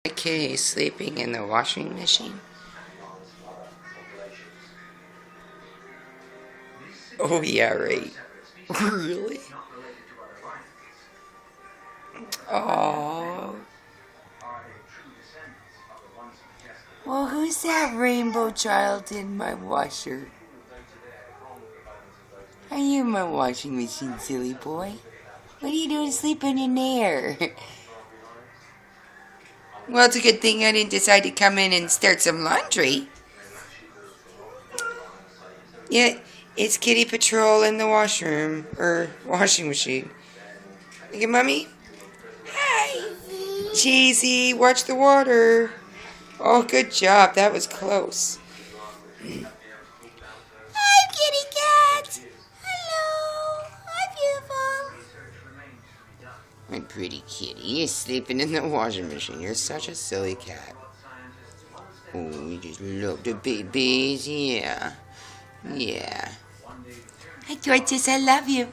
My kitty is sleeping in the washing machine. Oh yeah, right. Really? Oh. Well, who's that rainbow child in my washer? Are you in my washing machine, silly boy? What are you doing sleeping in there? Well, it's a good thing I didn't decide to come in and start some laundry. Yeah, it's Kitty Patrol in the washroom, or washing machine. Look at Mommy. Hi. Cheesy, watch the water. Oh, good job. That was close. Hi, kitty cat. Hello. Hi, beautiful. My pretty kitty. You're sleeping in the washing machine. You're such a silly cat. Oh, you just love the babies. Yeah. Yeah. Hi, Tortoise. I love you.